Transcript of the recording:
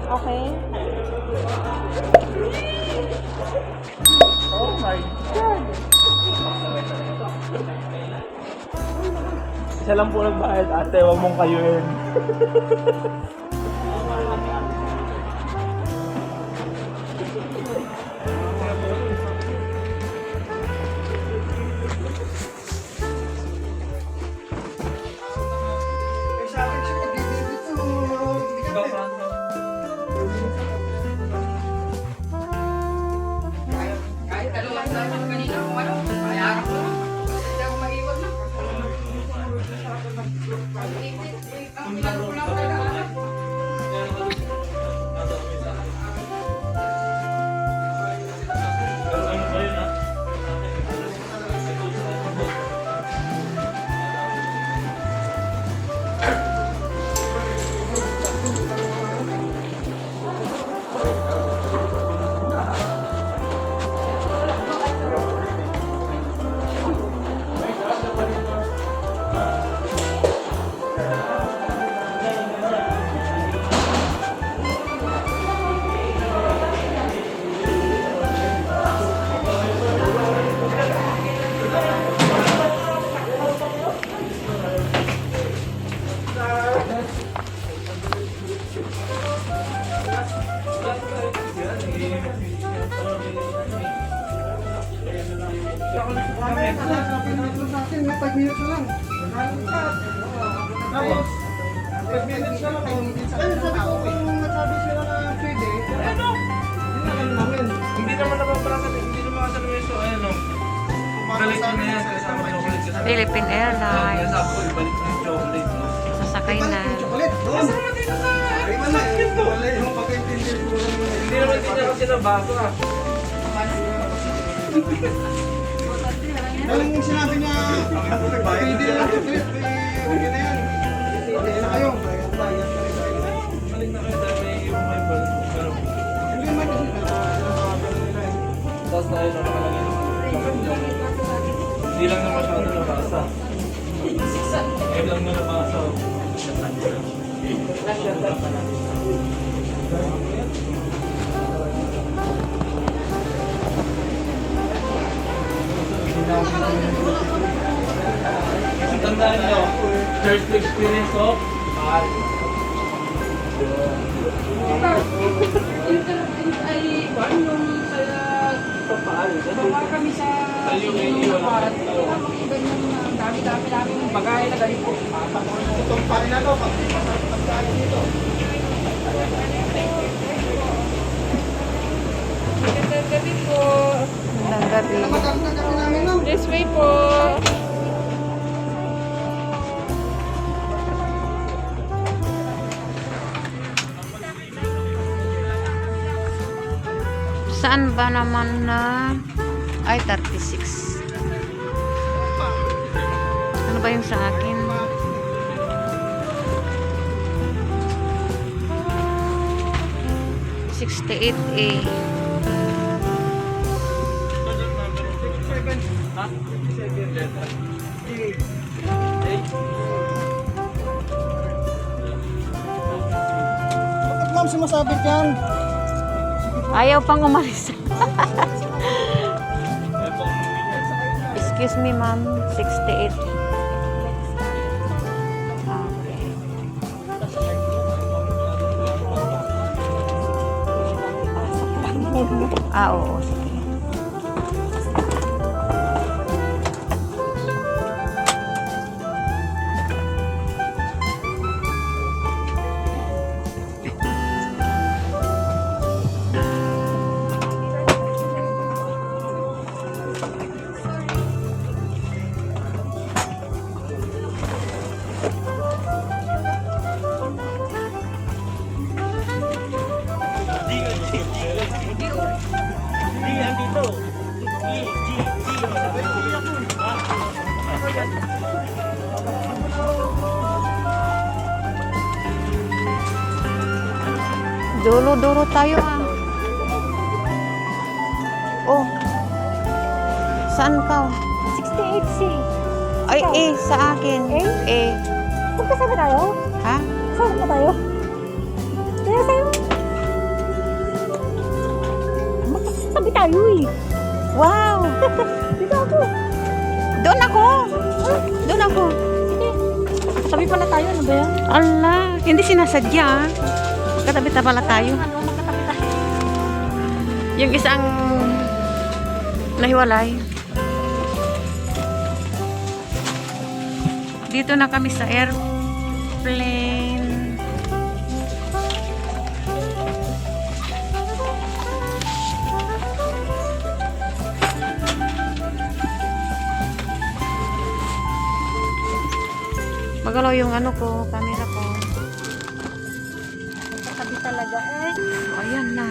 Okay. Oh my God! Isa lang po nagbayad, ate. Huwag mong kayuin. Kahit ano lang tayo kanina kung ano, mayarak ko lang. Hindi ako maiwan na. Ang pinalo ko lang kailangan. May 5 minutes na lang. Tapos, 5 minutes na lang. Ayun, sabi ko kung nagsabi sila na pwede, ano? Yun na lang namin. Hindi naman napaparasal. Hindi naman kasal mo so ayun o. Balik mo na yan. Kasama chocolate. Kasama Philippine Airlines. Sabi ko, ibalik mo yung chocolate. No? Sasakay na. Chocolate, doon. Kasama din na Iwan na eh. Wala yung pagkaintindi ko. Hindi naman din na kasi nabasa. Dalang yung sinabi niya, pwede na lang chocolate. Okay na yan. Okay na kayo. Balik na kayo dahil may yung may balik. Pero, Hindi man kasi sinasabi nila eh. tapos tayo na nakalagay naman. Hindi lang na masyado nabasa. Ngayon lang na nabasa. Ang tandaan nyo, first experience of mahal. Baba kami sa para dami-dami namin bagay na ganito. Itong pain na to, pagkain dito. Magandang gabi po. Magandang gabi. Magandang gabi namin, ma'am. This way po. Saan ba naman na... Ay, 36. Ano ba yung sa akin? ...68A. Bakit ma'am sumasabit yan? Ayaw pang umalis. Excuse me, ma'am. 68. Okay. Oo, sige. Dulo-dulo tayo ah. Oh. Saan ka? 68C. Ay, sa akin. Magkasama tayo? Ha? Kasama tayo? Kaya sa'yo? tayo eh. Wow! Dito ako. Doon ako! Doon ako! Tabi pala tayo, ano ba yan? Ala, hindi sinasadya ah. Katabi pala tayo. Ano, magkatabi tayo. Yung isang nahiwalay. Dito na kami sa airplane. Magalaw yung ano ko, camera ko. Magkatabi talaga eh. Ayan na.